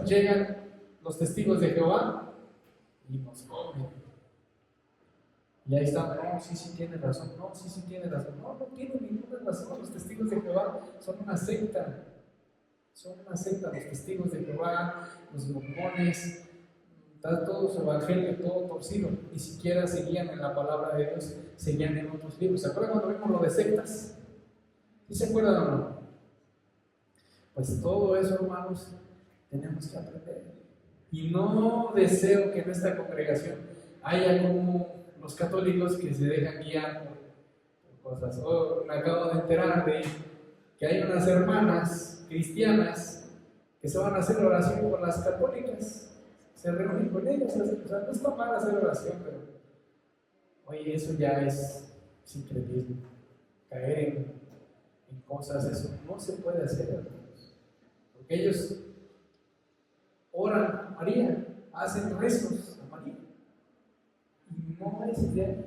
llegan los testigos de Jehová y nos comen. Y ahí está, no, sí tiene razón, no, sí tiene razón, no tiene ninguna razón. Los testigos de Jehová son una secta, los testigos de Jehová, los mormones, está todo su evangelio, todo torcido, ni siquiera seguían en la palabra de Dios, seguían en otros libros. ¿Se acuerdan cuando vimos lo de sectas? ¿Sí se acuerdan o no? Pues todo eso, hermanos, tenemos que aprender. Y no deseo que en esta congregación haya como los católicos que se dejan guiar por cosas. Me acabo de enterar de que hay unas hermanas cristianas que se van a hacer oración por las católicas. Se reúnen con ellas. O sea, no está mal hacer oración, pero oye, eso ya es sincretismo. Caer en cosas, eso no se puede hacer, hermanos. Porque ellos oran a María, hacen rezos a María. Y no es de él.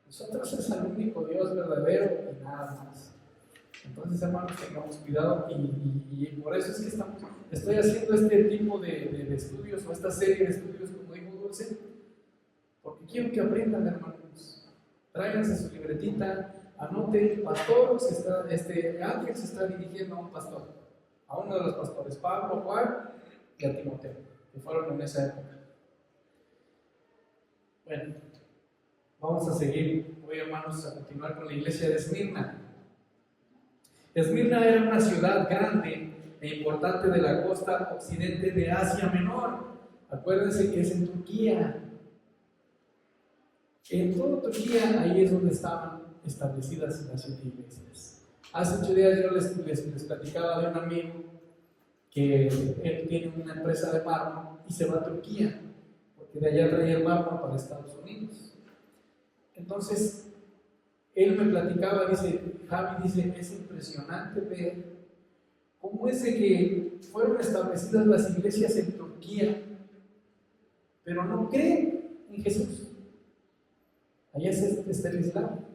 Nosotros es el único Dios verdadero y nada más. Entonces, hermanos, tengamos cuidado y por eso es que estoy haciendo este tipo de estudios o esta serie de estudios, como dijo Dulce, porque quiero que aprendan, hermanos. Tráiganse su libretita, anoten, pastor, Ángel se está dirigiendo a un pastor, a uno de los pastores, Pablo, Juan y a Timoteo, que fueron en esa época. Bueno, vamos a seguir hoy, hermanos, a continuar con la iglesia de Esmirna. Esmirna era una ciudad grande e importante de la costa occidente de Asia Menor. Acuérdense que es en Turquía. En toda Turquía, ahí es donde estaban establecidas las 7 iglesias. Hace 8 días yo les platicaba de un amigo que él tiene una empresa de mármol y se va a Turquía, porque de allá traía el mármol para Estados Unidos. Entonces, él me platicaba, Javi, es impresionante ver cómo es de que fueron establecidas las iglesias en Turquía, pero no creen en Jesús. Allá está el Islam.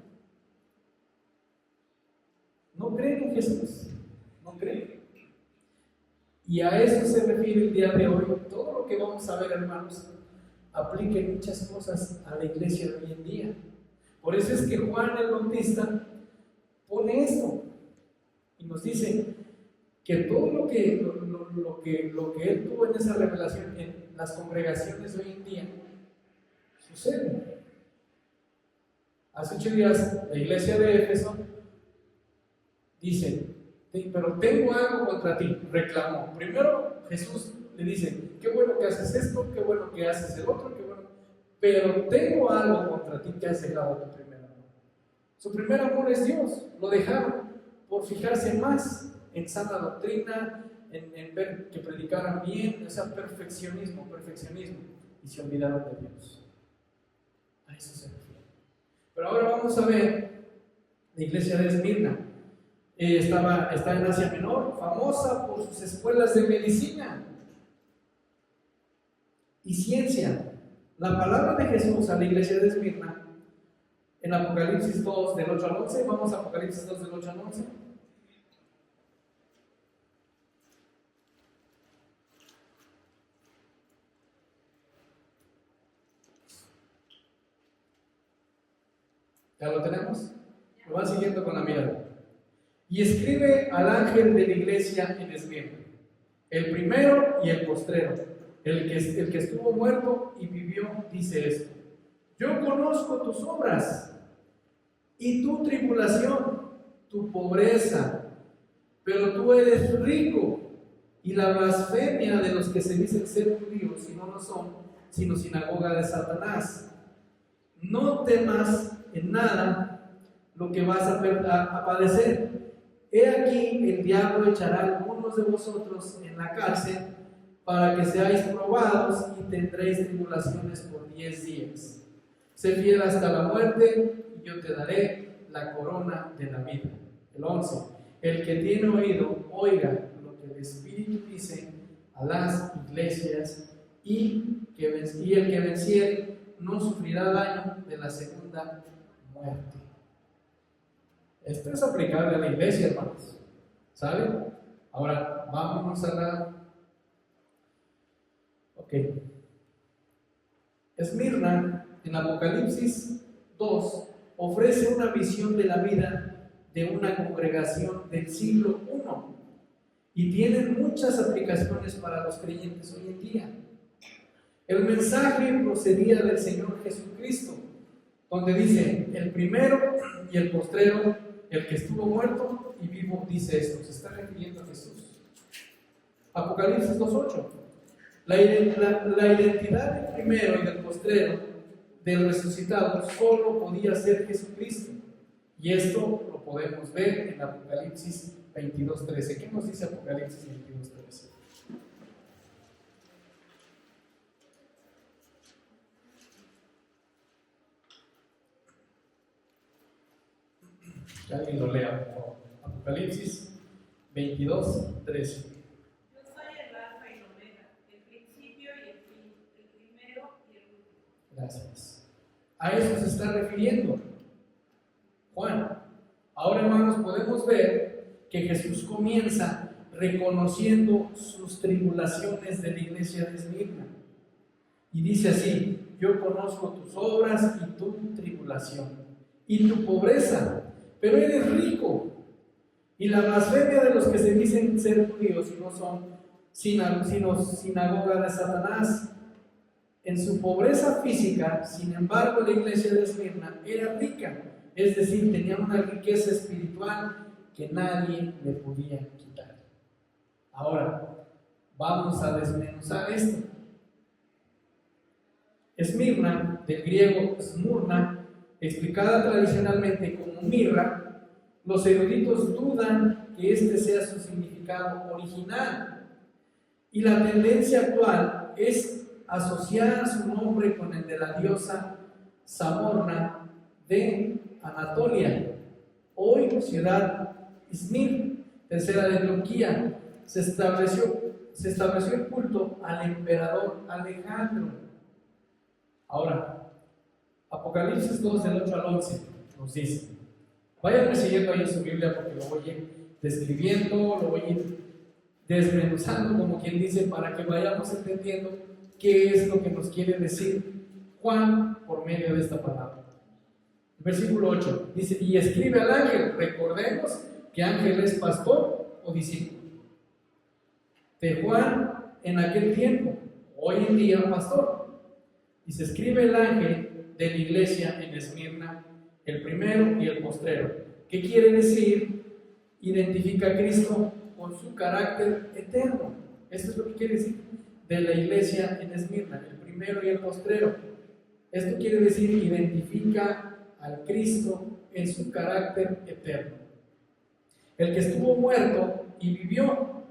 No creen en Jesús, no creen. Y a eso se refiere el día de hoy. Todo lo que vamos a ver, hermanos, aplica muchas cosas a la iglesia de hoy en día. Por eso es que Juan el Bautista pone esto y nos dice que todo lo que él tuvo en esa revelación en las congregaciones de hoy en día sucede. Hace 8 días la iglesia de Éfeso dice, pero tengo algo contra ti, reclamó. Primero Jesús le dice, qué bueno que haces esto, qué bueno que haces el otro, qué bueno, pero tengo algo contra ti, que has dejado tu primer amor. Su primer amor es Dios, lo dejaron por fijarse más en sana doctrina, en ver que predicaran bien, o sea, perfeccionismo, y se olvidaron de Dios. A eso se refiere. Pero ahora vamos a ver la iglesia de Esmirna. Está en Asia Menor, famosa por sus escuelas de medicina y ciencia. La palabra de Jesús a la iglesia de Esmirna en Apocalipsis 2 del 8 al 11, vamos a Apocalipsis 2 del 8 al 11. ¿Ya lo tenemos? Lo van siguiendo con la mirada. Y escribe al ángel de la iglesia en Esmirna, el primero y el postrero, el que estuvo muerto y vivió, dice esto: yo conozco tus obras y tu tribulación, tu pobreza, pero tú eres rico, y la blasfemia de los que se dicen ser judíos y no lo son, sino sinagoga de Satanás. No temas en nada lo que vas a padecer. He aquí, el diablo echará a algunos de vosotros en la cárcel para que seáis probados y tendréis tribulaciones por 10 días. Sé fiel hasta la muerte y yo te daré la corona de la vida. El 11. El que tiene oído, oiga lo que el Espíritu dice a las iglesias, y el que venciere no sufrirá daño de la segunda muerte. Esto es aplicable a la iglesia, hermanos. ¿Saben? Ahora, vámonos a Ok. Esmirna, en Apocalipsis 2, ofrece una visión de la vida de una congregación del siglo I y tiene muchas aplicaciones para los creyentes hoy en día. El mensaje procedía del Señor Jesucristo, donde dice: el primero y el postrero, el que estuvo muerto y vivo, dice esto. Se está refiriendo a Jesús. Apocalipsis 2:8. La identidad del primero y del postrero, del resucitado, solo podía ser Jesucristo. Y esto lo podemos ver en Apocalipsis 22:13. ¿Qué nos dice Apocalipsis 22:13? Que alguien lo lea, por favor. Apocalipsis 22:13. Yo soy el alfa y el omega, el principio y el fin, el primero y el último. Gracias. A eso se está refiriendo Juan. Ahora, hermanos, podemos ver que Jesús comienza reconociendo sus tribulaciones de la iglesia de Esmirna. Y dice así: yo conozco tus obras y tu tribulación y tu pobreza, pero eres rico. Y la blasfemia de los que se dicen ser judíos y no son, sino sinagoga de Satanás. En su pobreza física, sin embargo, la iglesia de Esmirna era rica, es decir, tenía una riqueza espiritual que nadie le podía quitar. Ahora, vamos a desmenuzar esto. Esmirna, del griego smurna, explicada tradicionalmente como mirra, los eruditos dudan que este sea su significado original. Y la tendencia actual es asociar su nombre con el de la diosa Samorna de Anatolia, hoy ciudad Izmir, tercera de Turquía. Se estableció el culto al emperador Alejandro. Ahora, Apocalipsis 2, del 8 al 11, nos dice, váyanme siguiendo ahí en su Biblia porque lo voy a ir describiendo, lo voy a ir desmenuzando, como quien dice, para que vayamos entendiendo qué es lo que nos quiere decir Juan por medio de esta palabra. Versículo 8 dice: y escribe al ángel. Recordemos que ángel es pastor o discípulo de Juan en aquel tiempo, hoy en día pastor. Y se escribe el ángel de la iglesia en Esmirna, el primero y el postrero. ¿Qué quiere decir? Identifica a Cristo con su carácter eterno. Esto es lo que quiere decir de la iglesia en Esmirna, el primero y el postrero. Esto quiere decir identifica al Cristo en su carácter eterno. El que estuvo muerto y vivió,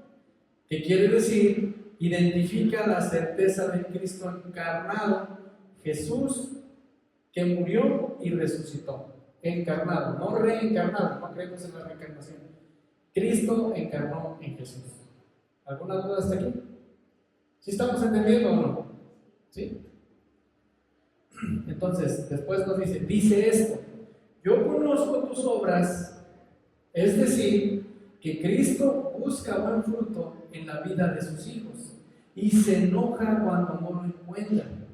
que quiere decir identifica la certeza del Cristo encarnado, Jesús, que murió y resucitó. Encarnado, no reencarnado, no creemos en la reencarnación. Cristo encarnó en Jesús. ¿Alguna duda hasta aquí? ¿Sí estamos entendiendo o no? ¿Sí? Entonces, después nos dice esto: yo conozco tus obras, es decir, que Cristo busca buen fruto en la vida de sus hijos y se enoja cuando no lo encuentran.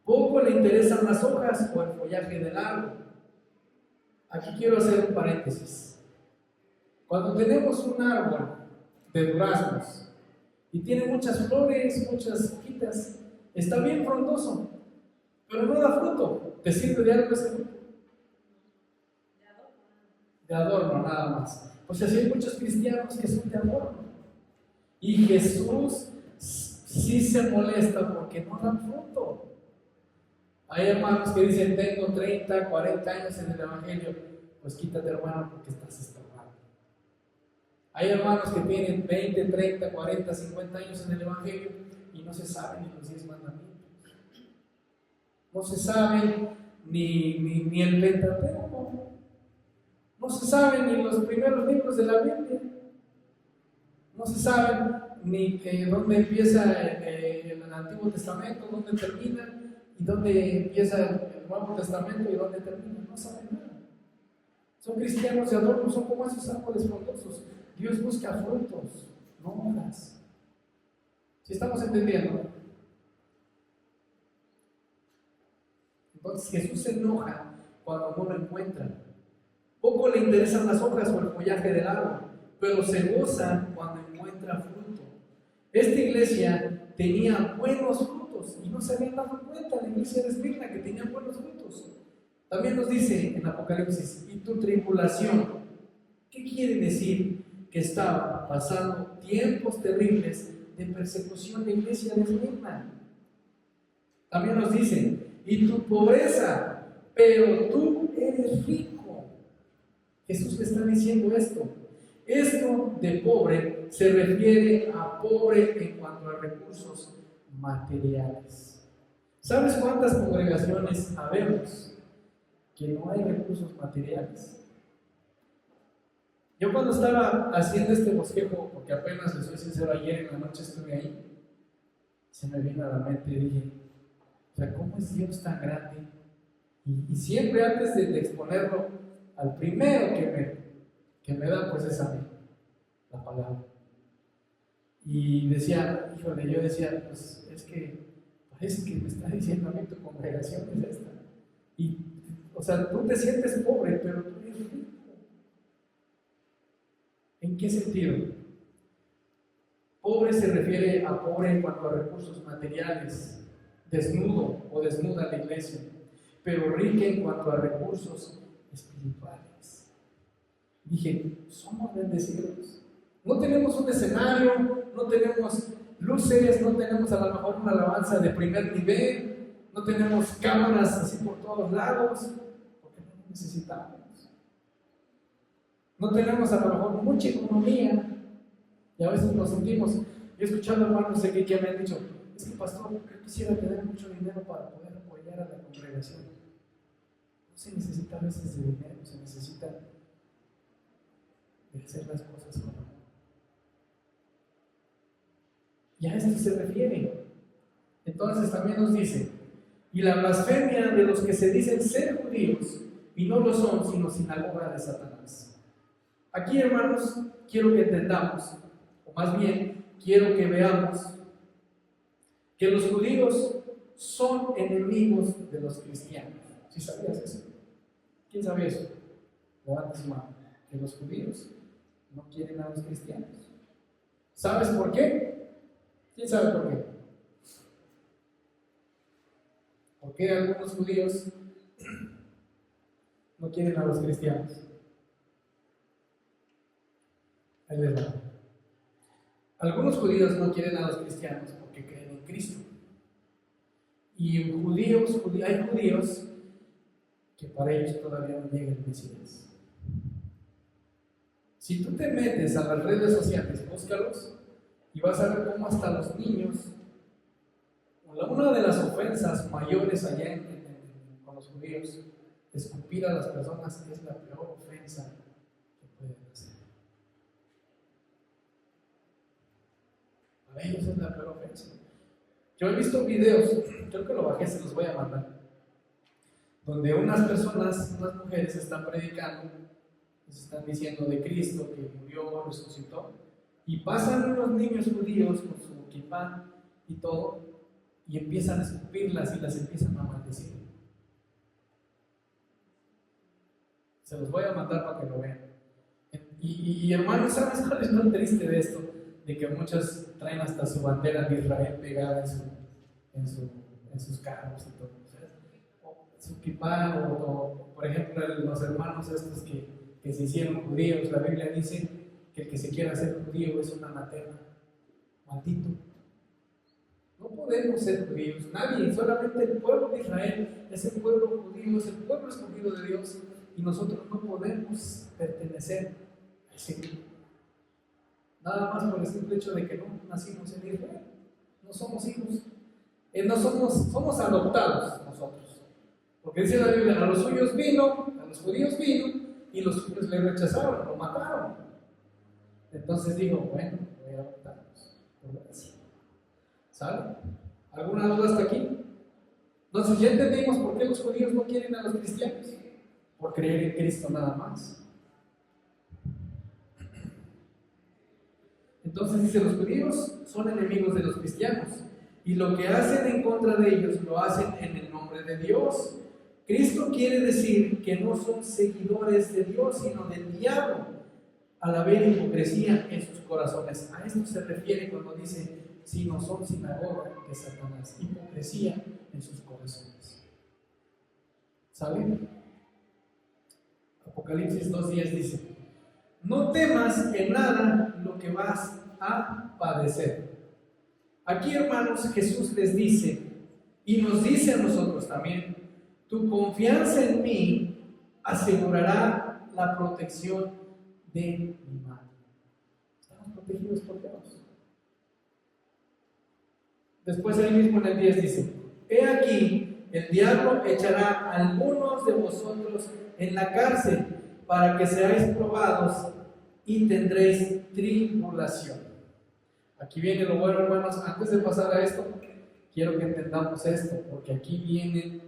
Poco le interesan las hojas o el follaje del árbol. Aquí quiero hacer un paréntesis. Cuando tenemos un árbol de duraznos y tiene muchas flores, muchas hojitas, está bien frondoso, pero no da fruto. ¿Te sirve de algo ese fruto? De adorno nada más. O sea, si hay muchos cristianos que son de adorno. Y Jesús sí se molesta porque no dan fruto. Hay hermanos que dicen: tengo 30, 40 años en el Evangelio. Pues quítate, hermano, porque estás estorbando. Hay hermanos que tienen 20, 30, 40, 50 años en el Evangelio y no se saben ni los 10 mandamientos. No se saben ni el Pentateuco. No se saben ni los primeros libros de la Biblia. No se saben ni dónde empieza el Antiguo Testamento, dónde termina, y dónde empieza el Nuevo Testamento y dónde termina. No saben nada. Son cristianos de adorno, son como esos árboles frondosos. Dios busca frutos, no hojas. ¿Sí estamos entendiendo? Entonces Jesús se enoja cuando no lo encuentra. Poco le interesan las hojas o el follaje del árbol, pero se goza cuando encuentra fruto. Esta iglesia tenía buenos frutos y no se habían dado cuenta, la iglesia de Esmirna, que tenía buenos frutos. También nos dice en Apocalipsis, y tu tribulación. ¿Qué quiere decir? Que estaba pasando tiempos terribles de persecución de la iglesia de Esmirna. También nos dice, y tu pobreza, pero tú eres rico. Jesús le está diciendo esto. Esto de pobre se refiere a pobre en cuanto a recursos materiales. ¿Sabes cuántas congregaciones habemos que no hay recursos materiales? Yo cuando estaba haciendo este bosquejo, porque apenas les soy sincero, ayer en la noche estuve ahí, se me vino a la mente y dije, o sea, ¿cómo es Dios tan grande? Y siempre antes de exponerlo, al primero que me da, pues es a mí, la palabra. Y decía, híjole, yo decía, pues es que parece que me está diciendo a mí tu congregación es esta. Y, o sea, tú te sientes pobre, pero tú eres rico. ¿En qué sentido? Pobre se refiere a pobre en cuanto a recursos materiales, desnudo o desnuda la iglesia, pero rica en cuanto a recursos espirituales. Dije, somos bendecidos. No tenemos un escenario, no tenemos luces, no tenemos a lo mejor una alabanza de primer nivel, no tenemos cámaras así por todos lados, porque no lo necesitamos. No tenemos a lo mejor mucha economía y a veces nos sentimos. Yo he escuchado hermanos de que me han dicho, es que pastor, yo quisiera tener mucho dinero para poder apoyar a la congregación. No se necesita a veces de dinero, se necesita de hacer las cosas con amor. Y a esto se refiere. Entonces también nos dice, y la blasfemia de los que se dicen ser judíos y no lo son, sino sinagoga de Satanás. Aquí, hermanos, quiero que entendamos, o más bien, quiero que veamos que los judíos son enemigos de los cristianos. ¿Sí sabías eso? ¿Quién sabe eso? Levanta su mano. Que los judíos no quieren a los cristianos. ¿Sabes por qué? ¿Quién sabe por qué? ¿Por qué algunos judíos no quieren a los cristianos? Ahí les va. Algunos judíos no quieren a los cristianos porque creen en Cristo. Y hay judíos que para ellos todavía no llega el Mesías. Si tú te metes a las redes sociales, búscalos y vas a ver cómo hasta los niños, una de las ofensas mayores allá con los judíos, escupir a las personas es la peor ofensa que pueden hacer. Para ellos es la peor ofensa. Yo he visto videos, creo que lo bajé, se los voy a mandar, donde unas personas, unas mujeres están predicando, les están diciendo de Cristo que murió, resucitó, y pasan unos niños judíos con su kipá y todo, y empiezan a escupirlas y las empiezan a maldecir. Se los voy a mandar para que lo vean. Y hermanos, ¿sabes cuál es lo triste de esto? De que muchos traen hasta su bandera de Israel pegada en sus carros y todo. O su kipá, o por ejemplo los hermanos estos que se hicieron judíos, la Biblia dice que el que se quiera hacer judío es un anatema, maldito. No podemos ser judíos, nadie, solamente el pueblo de Israel es el pueblo judío, es el pueblo escogido de Dios, y nosotros no podemos pertenecer a ese grupo. Nada más por el simple hecho de que no nacimos en Israel, no somos hijos, somos adoptados nosotros. Porque dice la Biblia, a los suyos vino, a los judíos vino, y los judíos le rechazaron, lo mataron. Entonces digo, bueno, voy a adoptarlos, por gracia. ¿Sale? ¿Alguna duda hasta aquí? Entonces ya entendimos por qué los judíos no quieren a los cristianos, por creer en Cristo nada más. Entonces dice, los judíos son enemigos de los cristianos y lo que hacen en contra de ellos lo hacen en el nombre de Dios, Cristo quiere decir que no son seguidores de Dios, sino del diablo, al haber hipocresía en sus corazones. A esto se refiere cuando dice, si no son sinagoga de Satanás, hipocresía en sus corazones. ¿Saben? Apocalipsis 2:10 dice, no temas en nada lo que vas a padecer. Aquí, hermanos, Jesús les dice, y nos dice a nosotros también, tu confianza en mí asegurará la protección de mi mano. Estamos protegidos por Dios. Después ahí mismo en el 10 dice, he aquí, el diablo echará a algunos de vosotros en la cárcel para que seáis probados y tendréis tribulación. Aquí viene lo bueno, hermanos. Antes de pasar a esto, quiero que entendamos esto, porque aquí viene,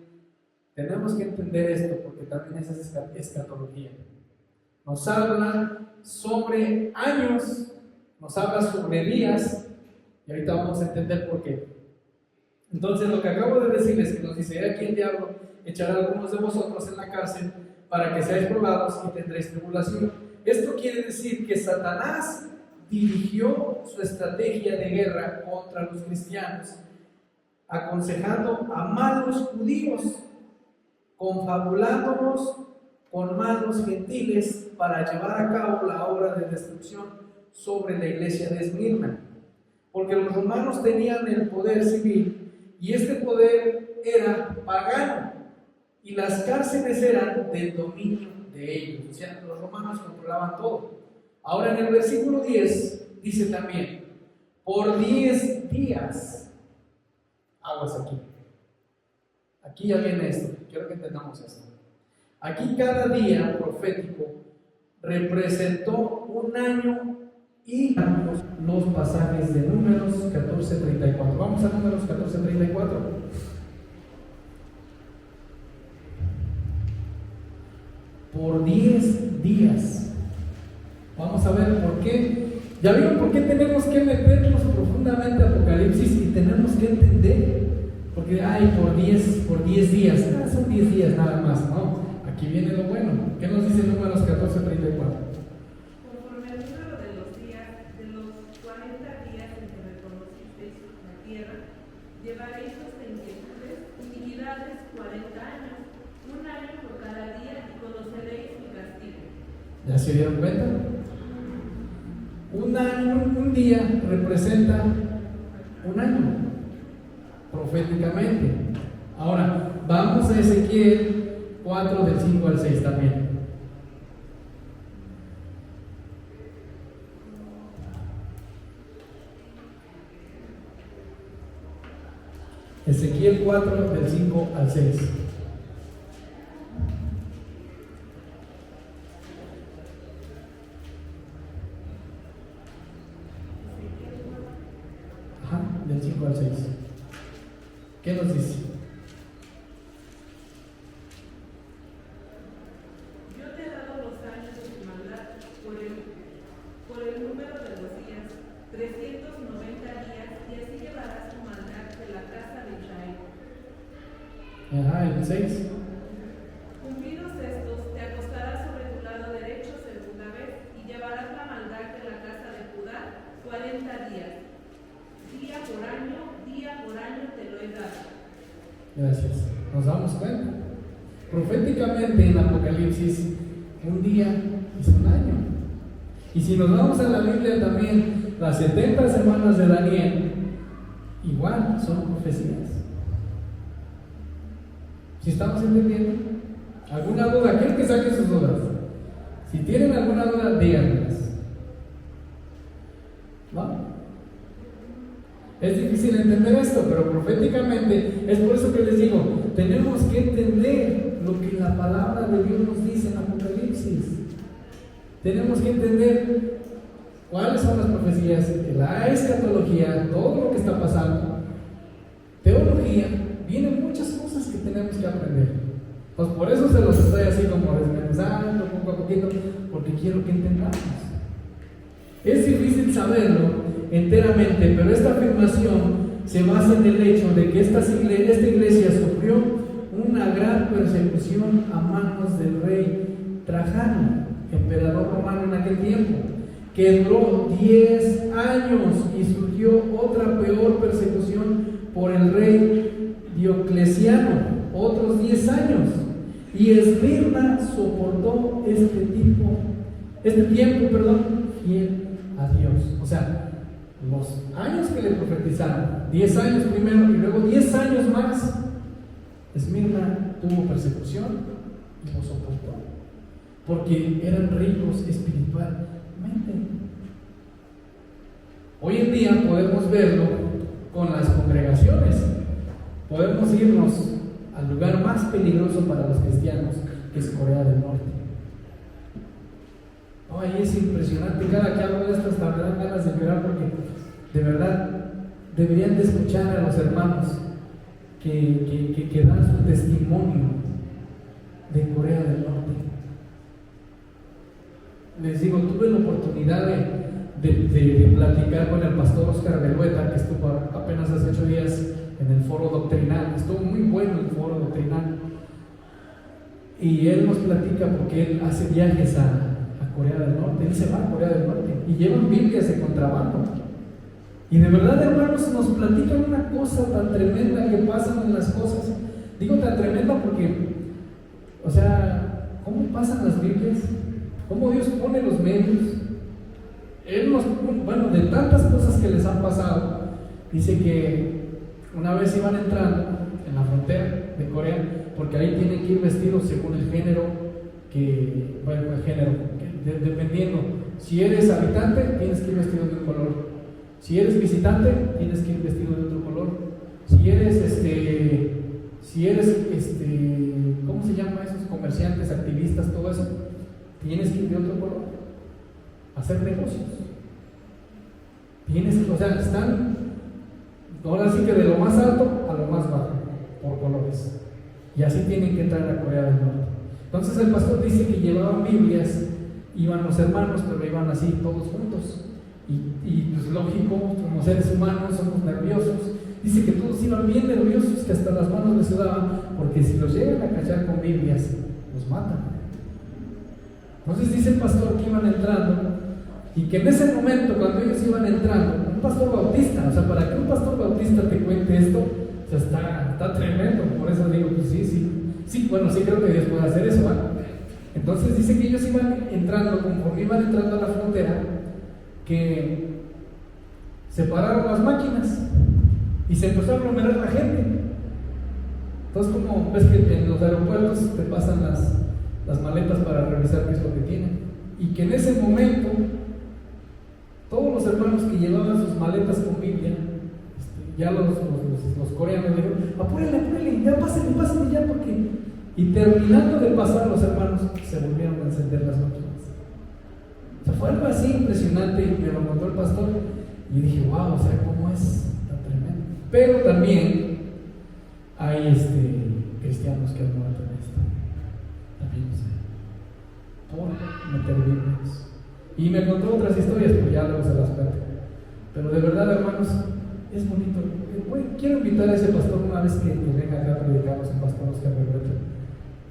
tenemos que entender esto, porque también esa es escatología. Nos habla sobre años, nos habla sobre días, y ahorita vamos a entender por qué. Entonces, lo que acabo de decirles, que nos dice, aquí el diablo echará a algunos de vosotros en la cárcel para que seáis probados y tendréis tribulación. Esto quiere decir que Satanás dirigió su estrategia de guerra contra los cristianos, aconsejando a malos judíos, confabulándonos con malos gentiles para llevar a cabo la obra de destrucción sobre la iglesia de Esmirna. Porque los romanos tenían el poder civil y este poder era pagano y las cárceles eran del dominio de ellos. O sea, los romanos controlaban todo. Ahora en el versículo 10 dice también, por 10 días, aguas aquí. Aquí ya viene esto, quiero que entendamos esto. Aquí cada día profético representó un año y los pasajes de Números 14:34. Vamos a Números 14:34. Por 10 días. Vamos a ver por qué. ¿Ya vieron por qué tenemos que meternos profundamente a Apocalipsis y tenemos que entender? Porque, por 10 días, son 10 días nada más, ¿no? Aquí viene lo bueno. ¿Qué nos dice Números 14:34? Conforme al número de los días, de los 40 días en que reconocisteis la tierra, llevaréis vuestras inquietudes, iniquidades 40 años, un año por cada día, y conoceréis mi castigo. ¿Ya se dieron cuenta? Un día representa un año, proféticamente. Ahora, vamos a Ezequiel 4, del 5 al 6 también. Ezequiel 4, del 5 al 6. Del 5 al 6. ¿Qué nos dice? Yo te he dado los años de tu maldad por el número de los días, 390 días, y así llevarás tu maldad de la casa de Israel. El 6. Cumplidos estos, te acostarás sobre tu lado derecho segunda vez, y llevarás la maldad de la casa de Judá 40 días. Día por año te lo he dado. Gracias. ¿Nos damos cuenta? Proféticamente en Apocalipsis, un día es un año. Y si nos vamos a la Biblia también, las 70 semanas de Daniel, igual son profecías. ¿Sí estamos entendiendo? ¿Alguna duda? Quiero que saquen sus dudas. Si tienen alguna duda, díganmelas. ¿No? Es difícil entender esto, pero proféticamente es por eso que les digo, tenemos que entender lo que la palabra de Dios nos dice en Apocalipsis. Tenemos que entender cuáles son las profecías, la escatología, todo lo que está pasando, teología, vienen muchas cosas que tenemos que aprender. Pues por eso se los estoy así como desmenuzando poco a poquito, porque quiero que entendamos. Es difícil saberlo enteramente, pero esta afirmación se basa en el hecho de que esta iglesia sufrió una gran persecución a manos del rey Trajano, emperador romano en aquel tiempo, que duró 10 años, y surgió otra peor persecución por el rey Diocleciano, otros 10 años, y Esmirna soportó este tiempo, fiel a Dios. O sea, los años que le profetizaron, 10 años primero y luego 10 años más, Esmirna tuvo persecución y lo soportó, porque eran ricos espiritualmente. Hoy en día podemos verlo con las congregaciones. Podemos irnos al lugar más peligroso para los cristianos, que es Corea del Norte. Ahí es impresionante. Cada que hablo de esto hasta me dan ganas de llorar, porque de verdad deberían de escuchar a los hermanos que dan su testimonio de Corea del Norte. Les digo, tuve la oportunidad de platicar con el pastor Oscar Belueta, que estuvo apenas hace 8 días en el foro doctrinal. Estuvo muy bueno el foro doctrinal, y él nos platica porque él hace viajes a Corea del Norte. Él se va a Corea del Norte y llevan Biblias de contrabando. Y de verdad, hermanos, nos platican una cosa tan tremenda que pasan en las cosas. Digo tan tremenda porque, o sea, ¿cómo pasan las Biblias? ¿Cómo Dios pone los medios? Él nos, bueno, de tantas cosas que les han pasado, dice que una vez iban entrando en la frontera de Corea, porque ahí tienen que ir vestidos según el género dependiendo. Si eres habitante, tienes que ir vestido de un color. Si eres visitante, tienes que ir vestido de otro color. Si eres ¿cómo se llama esos comerciantes, activistas, todo eso? Tienes que ir de otro color. Hacer negocios. O sea, están ahora sí que de lo más alto a lo más bajo, por colores. Y así tienen que entrar a Corea del Norte. Entonces el pastor dice que llevaban Biblias, iban los hermanos, pero iban así todos juntos. Y pues lógico, como seres humanos somos nerviosos. Dice que todos iban bien nerviosos, que hasta las manos les sudaban, porque si los llegan a cachar con Biblias, los matan. Entonces dice el pastor que iban entrando, y que en ese momento, cuando ellos iban entrando, un pastor bautista, o sea, para que un pastor bautista te cuente esto, o sea, está tremendo. Por eso digo, pues sí, bueno, sí creo que Dios puede hacer eso, ¿vale? Entonces dice que ellos iban entrando, conforme iban entrando a la frontera, que se pararon las máquinas y se empezó a aglomerar la gente. Entonces, como ves que en los aeropuertos te pasan las maletas para revisar qué es lo que tienen, y que en ese momento todos los hermanos que llevaban sus maletas con Biblia, ya los coreanos dijeron: apúrenle, ya pásenle ya, porque... Y terminando de pasar, los hermanos se volvieron a encender las máquinas. O sea, fue algo así impresionante, y me lo contó el pastor, y dije: wow, o sea, cómo es tan tremendo. Pero también hay cristianos que han muerto en esto, también, por meter Biblias. Y me contó otras historias, pero ya luego se las cuento. Pero de verdad, hermanos, es bonito. Quiero invitar a ese pastor una vez que venga acá a predicarnos, el pastor Oscar Belueta.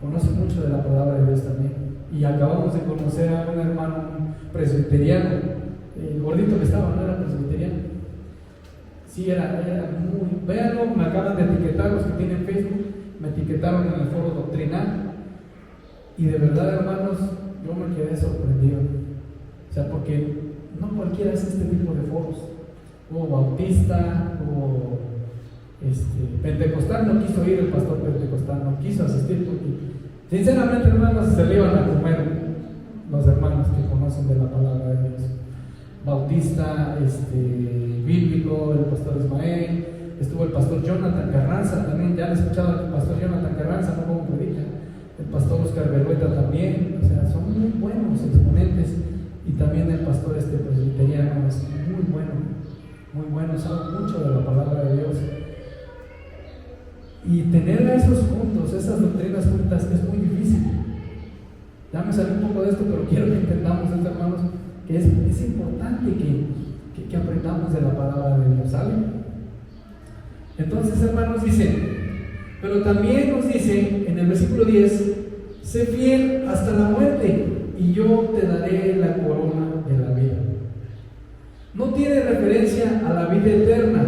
Conoce mucho de la palabra de Dios también. Y acabamos de conocer a un hermano presbiteriano, el gordito que estaba, no era presbiteriano. Sí, era muy... Véanlo, me acaban de etiquetar los que tienen Facebook, me etiquetaron en el foro doctrinal. Y de verdad, hermanos, yo me quedé sorprendido. O sea, porque no cualquiera hace este tipo de foros. Hubo bautista, hubo pentecostal, no quiso ir el pastor pentecostal, no quiso asistir, porque sinceramente, hermanos, se le iban a comer los hermanos que conocen de la palabra de Dios. Bautista, bíblico, el pastor Ismael, estuvo el pastor Jonathan Carranza también. Ya han escuchado al pastor Jonathan Carranza, no como predica. El pastor Oscar Belueta también. O sea, son muy buenos exponentes. Y también el pastor presbiteriano es muy bueno, sabe mucho de la palabra de Dios. Y tener a esos juntos, esas doctrinas juntas, es muy difícil. Ya me salí un poco de esto, pero quiero que entendamos esto, hermanos, que es importante que aprendamos de la palabra de Dios, ¿sale? Entonces, hermanos, dice Pero también nos dice en el versículo 10, sé fiel hasta la muerte y yo te daré la corona de la vida. No tiene referencia a la vida eterna,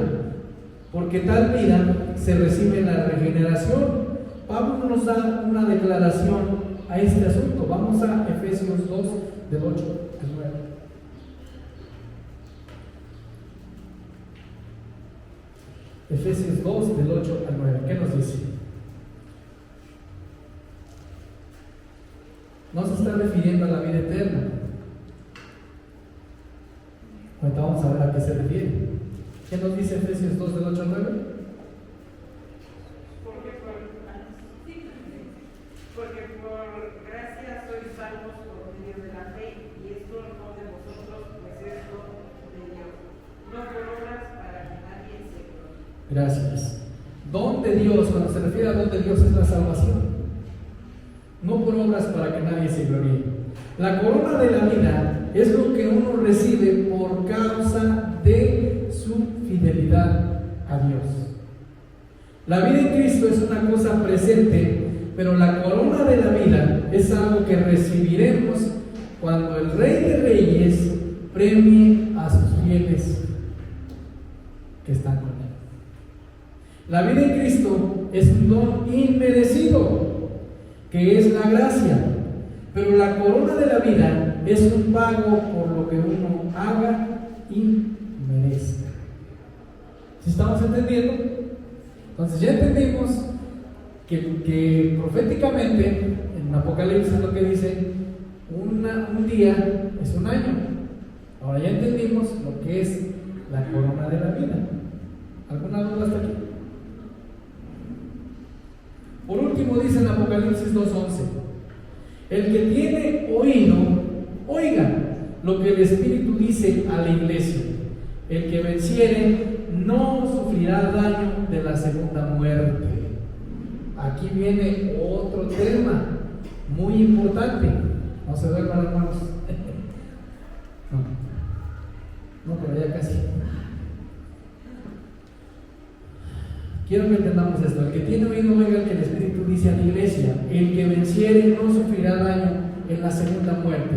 porque tal vida se recibe en la regeneración. Pablo nos da una declaración a este asunto. Vamos a Efesios 2, del 8 al 9. Efesios 2, del 8 al 9. ¿Qué nos dice? No se está refiriendo a la vida eterna. Ahorita vamos a ver a qué se refiere. ¿Qué nos dice Efesios 2, del 8 al 9? Porque por gracia sois salvos por medio de la fe, y esto no de vosotros, pues es don de Dios, no por obras para que nadie se gloríe. Gracias. Don de Dios, cuando se refiere a don de Dios, es la salvación. No por obras para que nadie se gloríe. La corona de la vida es lo que uno recibe por causa de su fidelidad a Dios. La vida en Cristo es una cosa presente, pero la corona de la vida es algo que recibiremos cuando el Rey de Reyes premie a sus fieles que están con Él. La vida en Cristo es un don inmerecido, que es la gracia, pero la corona de la vida es un pago por lo que uno haga y merezca. ¿Sí estamos entendiendo? Entonces ya entendimos que proféticamente en Apocalipsis lo que dice, un día es un año. Ahora ya entendimos lo que es la corona de la vida. ¿Alguna duda hasta aquí? Por último dice en Apocalipsis 2:11, el que tiene oído, oiga lo que el Espíritu dice a la iglesia. El que venciere no sufrirá daño de la segunda muerte. Aquí viene otro tema muy importante. No se duerman, hermanos. No, pero ya casi. Quiero que entendamos esto. El que tiene oído, oiga que el Espíritu dice a la iglesia. El que venciere no sufrirá daño en la segunda muerte.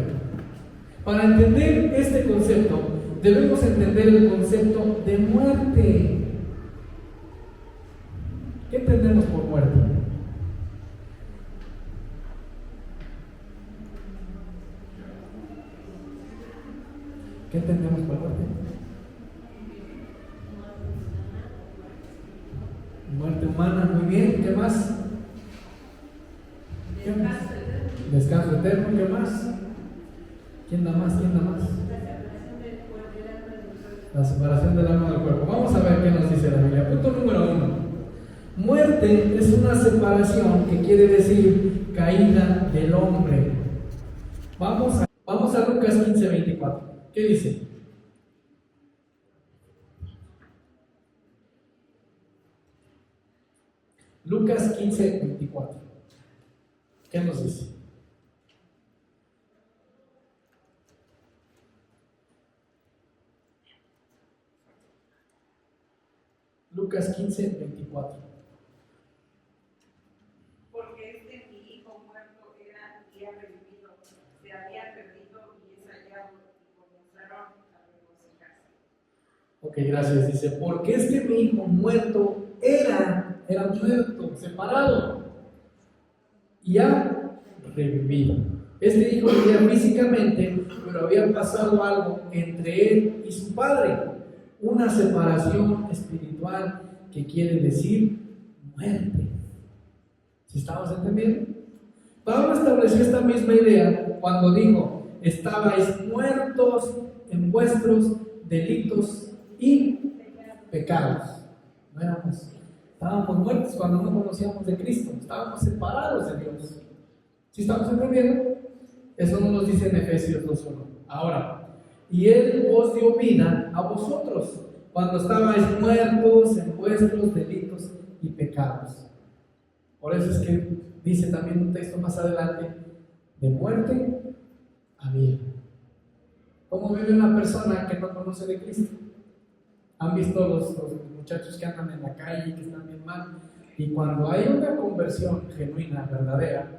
Para entender este concepto, debemos entender el concepto de muerte. ¿Qué entendemos por muerte? ¿Qué entendemos por muerte? Muerte humana, muy bien. ¿Qué más? Descanso eterno. ¿Qué más? ¿Quién da más? ¿Quién da más? La separación del alma del cuerpo. Vamos a ver qué nos dice la Biblia. Punto número 1. Muerte es una separación que quiere decir caída del hombre. Vamos a Lucas 15:24. ¿Qué dice? Lucas 15:24. ¿Qué nos dice? Lucas 15:24. Porque mi hijo muerto era y ha revivido, se había perdido y es hallado, y comenzaron a regocijarse. Ok, gracias. Dice, porque mi hijo muerto era muerto, separado, y ha revivido. Este hijo vivía físicamente, pero había pasado algo entre él y su padre, una separación espiritual que quiere decir muerte. ¿Sí estamos entendiendo? Pablo estableció esta misma idea cuando dijo, estabais muertos en vuestros delitos y pecados. Estábamos muertos cuando no conocíamos de Cristo, estábamos separados de Dios. ¿Sí estamos entendiendo? Eso nos dice en Efesios 2:1. Ahora, y Él os dio vida a vosotros cuando estabais muertos en vuestros delitos y pecados. Por eso es que dice también un texto más adelante, de muerte a vida. ¿Cómo vive una persona que no conoce de Cristo? ¿Han visto los muchachos que andan en la calle, que están bien mal? Y cuando hay una conversión genuina, verdadera,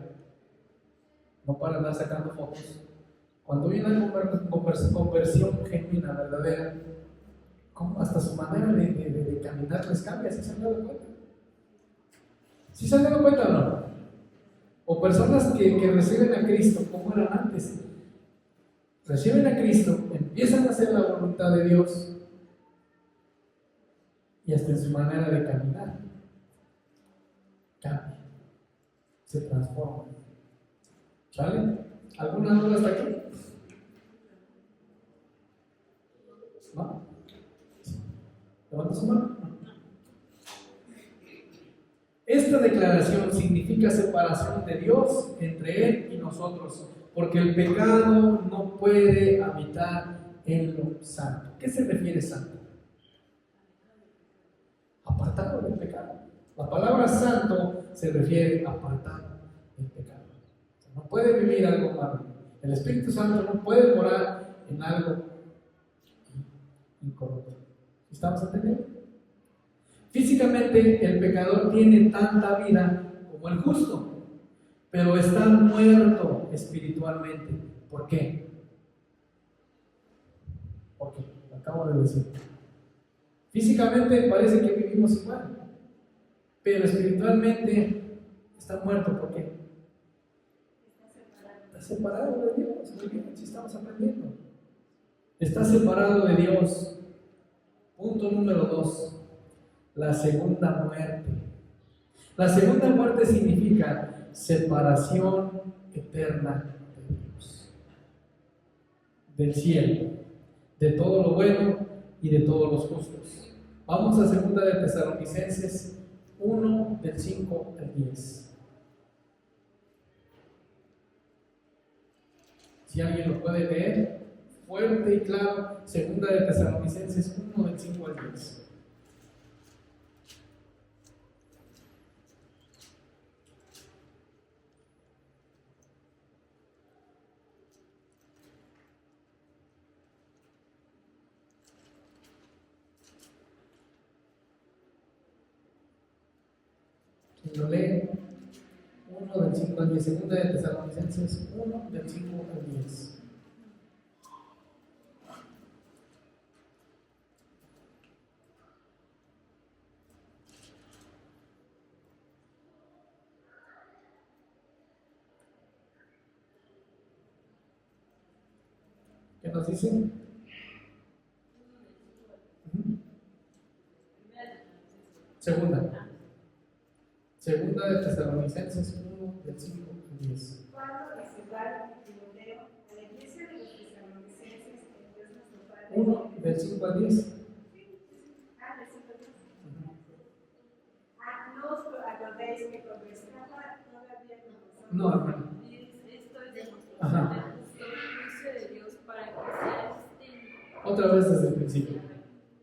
no para andar sacando fotos, cuando hay una conversión genuina, verdadera, ¿cómo? Hasta su manera de caminar les cambia. ¿Sí se han dado cuenta? ¿Sí se han dado cuenta o no? O personas que reciben a Cristo como eran antes. Reciben a Cristo, empiezan a hacer la voluntad de Dios y hasta en su manera de caminar cambia, se transforma. ¿Sale? ¿Alguna duda hasta aquí? ¿No? ¿Levanta su mano? Esta declaración significa separación de Dios entre Él y nosotros, porque el pecado no puede habitar en lo santo. ¿Qué se refiere santo? Apartado del pecado. La palabra santo se refiere a apartado del pecado. No puede vivir algo malo. El Espíritu Santo no puede morar en algo incorrecto. ¿Estamos entendiendo? Físicamente el pecador tiene tanta vida como el justo, pero está muerto espiritualmente. ¿Por qué? Porque lo acabo de decir. Físicamente parece que vivimos igual, pero espiritualmente está muerto. ¿Por qué? Está separado de Dios. Muy bien, si estamos aprendiendo. Está separado de Dios. Punto número 2. La segunda muerte. La segunda muerte significa separación eterna de Dios, del cielo, de todo lo bueno y de todos los justos. Vamos a 2 de Tesalonicenses 1, del 5 al 10. Si alguien lo puede leer fuerte y claro, 2 de Tesalonicenses 1, del 5 al 10. Lo lee 1 del 5 al 10, 2 de Tesalonicenses 1 del 5 al 10. ¿Qué nos dice? Segunda de Tesalonicenses 1 del 5 al 10. Pablo y Silvano y Timoteo a la iglesia de los tesalonicenses en Dios nuestro Padre. 1 del 5 al 10. Del 5 al 10. No os acordéis que cuando estaba todavía con vosotros. No, hermano. Esto es demostración del justo juicio de Dios para que seáis dignos. Otra vez desde el principio.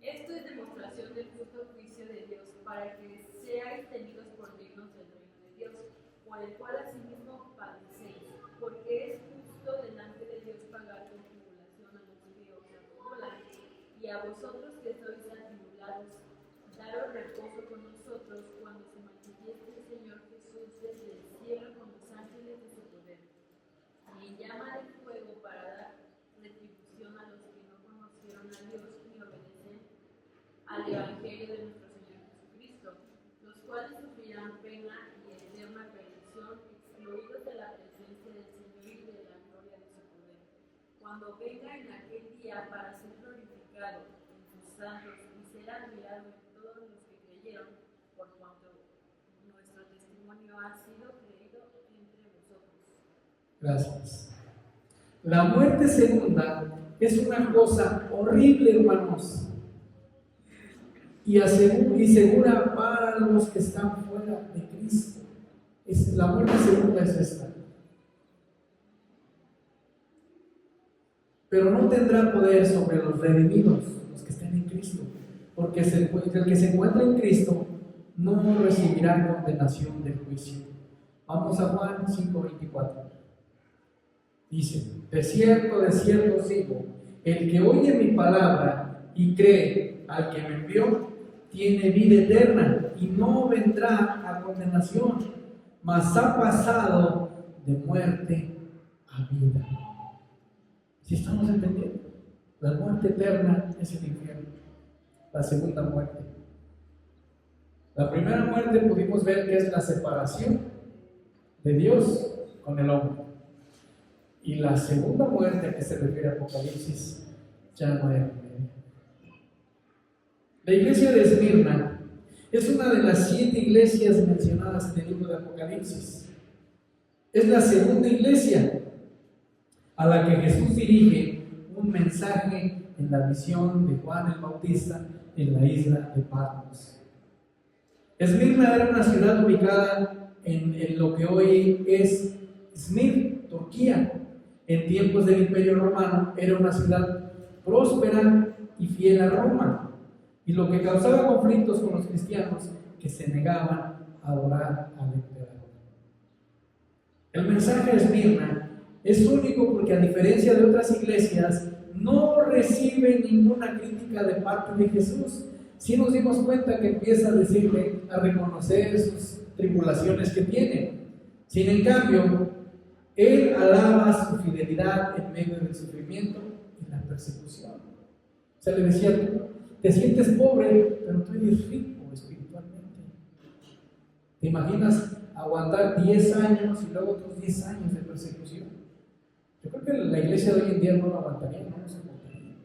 Esto es demostración del justo juicio de Dios para que seáis tenidos por dignos del reino de Dios, por el cual asimismo padecéis, porque es justo delante de Dios pagar con tribulación a los que os atribulan, y a vosotros que sois atribulados, daros reposo con nosotros cuando se manifieste el Señor Jesús desde el cielo con los ángeles de su poder, y en llama de fuego para dar retribución a los que no conocieron a Dios ni obedecen al Evangelio de nuestro Señor Jesucristo, los cuales sufrirán pena y eterna perdición, excluidos de la presencia del Señor y de la gloria de su poder, cuando venga en aquel día para ser glorificado en sus santos y ser admirado en todos los que creyeron, por cuanto nuestro testimonio ha sido creído entre vosotros. Gracias. La muerte segunda es una cosa horrible, hermanos, y segura para los que están fuera de Cristo. La muerte segunda es esta. Pero no tendrá poder sobre los redimidos, los que estén en Cristo, porque el que se encuentra en Cristo no recibirá condenación del juicio. Vamos a Juan 5:24. Dice: de cierto os digo, el que oye mi palabra y cree al que me envió, tiene vida eterna y no vendrá a condenación, mas ha pasado de muerte a vida. Si estamos entendiendo, la muerte eterna es el infierno, la segunda muerte. La primera muerte pudimos ver que es la separación de Dios con el hombre. Y la segunda muerte a que se refiere a Apocalipsis, ya no hay remedio. La iglesia de Esmirna es una de las 7 iglesias mencionadas en el libro de Apocalipsis. Es la segunda iglesia a la que Jesús dirige un mensaje en la visión de Juan el Bautista en la isla de Patmos. Esmirna era una ciudad ubicada en lo que hoy es Izmir, Turquía. En tiempos del Imperio Romano era una ciudad próspera y fiel a Roma, y lo que causaba conflictos con los cristianos que se negaban a adorar al emperador. El mensaje de Esmirna es único porque, a diferencia de otras iglesias, no recibe ninguna crítica de parte de Jesús. Si nos dimos cuenta que empieza a decirle, a reconocer sus tribulaciones que tiene. Sin en cambio, él alaba su fidelidad en medio del sufrimiento y la persecución. O sea, le decía, te sientes pobre, pero tú eres rico espiritualmente. ¿Te imaginas aguantar 10 años y luego otros 10 años de persecución? Yo creo que la iglesia de hoy en día no lo aguantaría, no lo soportaría.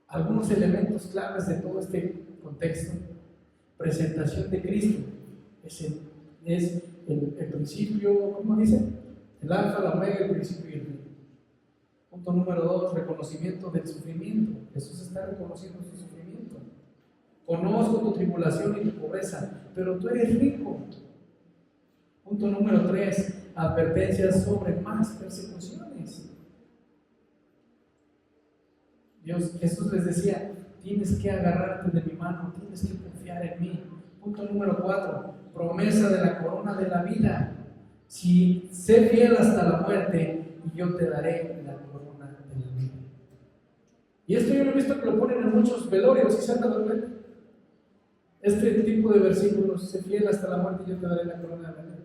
Algunos elementos claves de todo este contexto: presentación de Cristo. Es el principio, ¿cómo dice? El alfa, la omega, el principio y el fin. Punto número 2, reconocimiento del sufrimiento. Jesús está reconociendo su sufrimiento. Conozco tu tribulación y tu pobreza, pero tú eres rico. Punto número 3, advertencias sobre más persecuciones. Jesús les decía, tienes que agarrarte de mi mano, tienes que confiar en mí. Punto número 4, promesa de la corona de la vida. Si sé fiel hasta la muerte, y yo te daré la corona de la vida. Y esto yo lo he visto que lo ponen en muchos velorios, ¿sí se han dado cuenta? Este tipo de versículos, sé fiel hasta la muerte, y yo te daré la corona de la vida.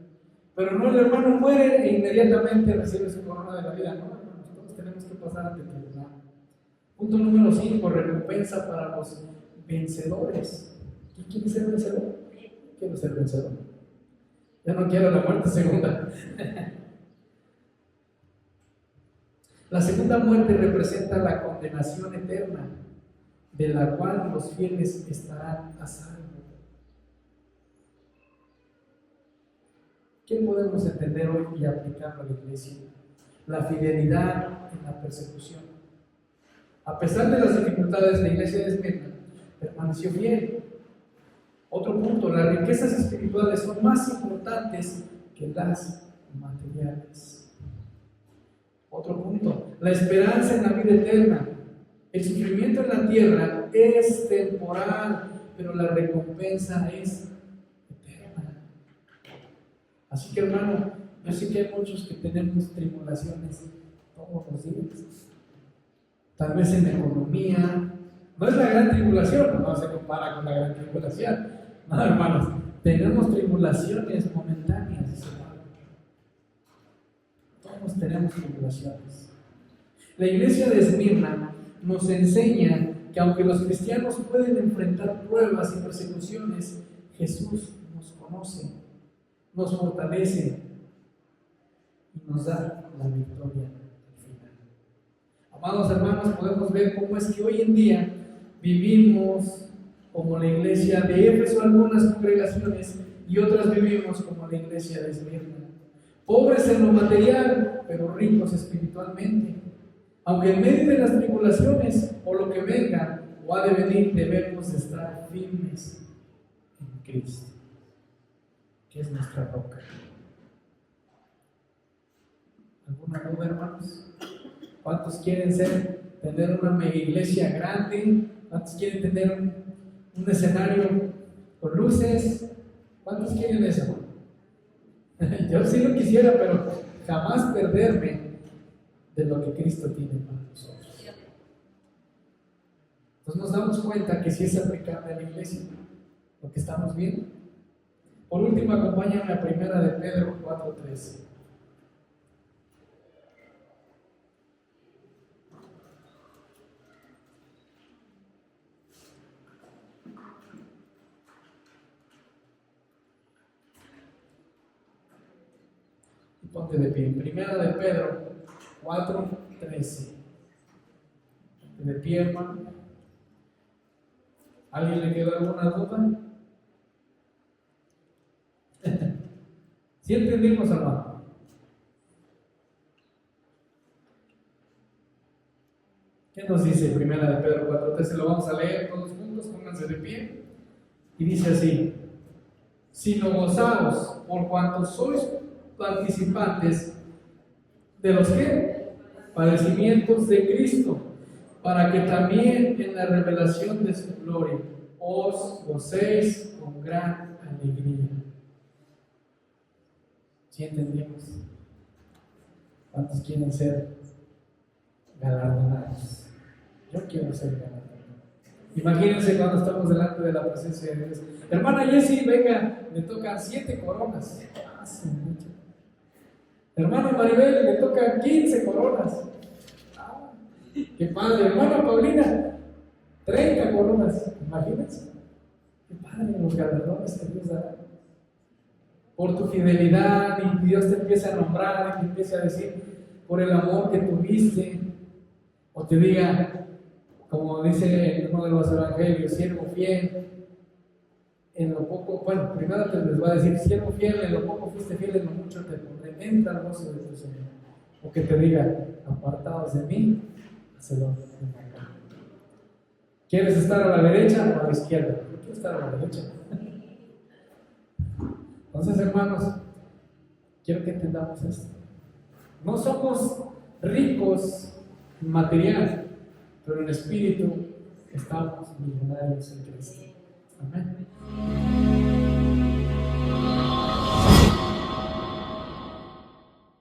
Pero no, el hermano muere e inmediatamente recibe su corona de la vida. No, hermanos, todos tenemos que pasar ante el tribunal. Punto número 5, recompensa para los vencedores. ¿Quién quiere ser vencedor? Quiero ser vencedor. Ya no quiero la muerte segunda. La segunda muerte representa la condenación eterna, de la cual los fieles estarán a salvo. ¿Qué podemos entender hoy y aplicarlo a la iglesia? La fidelidad en la persecución. A pesar de las dificultades, la iglesia de Esmirna permaneció fiel. Otro punto, las riquezas espirituales son más importantes que las materiales. Otro punto, la esperanza en la vida eterna. El sufrimiento en la tierra es temporal, pero la recompensa es eterna. Así que, hermano, yo sé que hay muchos que tenemos tribulaciones todos los días. Tal vez en la economía. No es la gran tribulación, no se compara con la gran tribulación. No, hermanos, tenemos tribulaciones momentáneas, dice Pablo. Todos tenemos tribulaciones. La iglesia de Esmirna nos enseña que aunque los cristianos pueden enfrentar pruebas y persecuciones, Jesús nos conoce, nos fortalece y nos da la victoria al final. Amados hermanos, podemos ver cómo es que hoy en día vivimos como la iglesia de Éfeso, algunas congregaciones, y otras vivimos como la iglesia de Esmirna. Pobres en lo material, pero ricos espiritualmente. Aunque en medio de las tribulaciones o lo que venga o ha de venir, debemos estar firmes en Cristo, que es nuestra roca. ¿Alguna duda, hermanos? ¿Cuántos quieren tener una mega iglesia grande? ¿Cuántos quieren tener un escenario con luces? ¿Cuántos quieren eso? Yo sí lo quisiera, pero jamás perderme de lo que Cristo tiene para nosotros. Entonces nos damos cuenta que sí es aplicable a la iglesia, lo que estamos viendo. Por último, acompáñame a 1 de Pedro 4:13. Ponte de pie. 1 de Pedro 4:13. De pie, hermano. ¿Alguien le quedó alguna duda? ¿Sí entendimos, hermano? ¿Qué nos dice 1 de Pedro 4:13? Lo vamos a leer todos juntos, pónganse de pie. Y dice así: sino gozaos por cuanto sois participantes de los ¿qué? Padecimientos de Cristo, para que también en la revelación de su gloria os gocéis con gran alegría. ¿Sí entendimos? ¿Cuántos quieren ser galardonados? Yo quiero ser galardonado. Imagínense cuando estamos delante de la presencia de Dios. Hermana Jessie, venga, le tocan 7 coronas. Hace mucho. Hermana Maribel, le tocan 15 coronas. ¡Qué padre! Hermana Paulina, 30 coronas. Imagínense. ¡Qué padre los galardones que Dios da! Por tu fidelidad, y Dios te empieza a nombrar, y te empieza a decir por el amor que tuviste, o te diga, como dice en uno de los evangelios, siervo fiel, en lo poco, bueno, primero te les va a decir, siervo fiel, en lo poco fuiste fiel, en lo mucho te pondré, entra al gozo de tu Señor. O que te diga, apartados de mí, hacedores de pecado. ¿Quieres estar a la derecha o a la izquierda? Yo quiero estar a la derecha. Entonces, hermanos, quiero que entendamos esto. No somos ricos en material, pero en espíritu estamos millonarios en Cristo. Amén.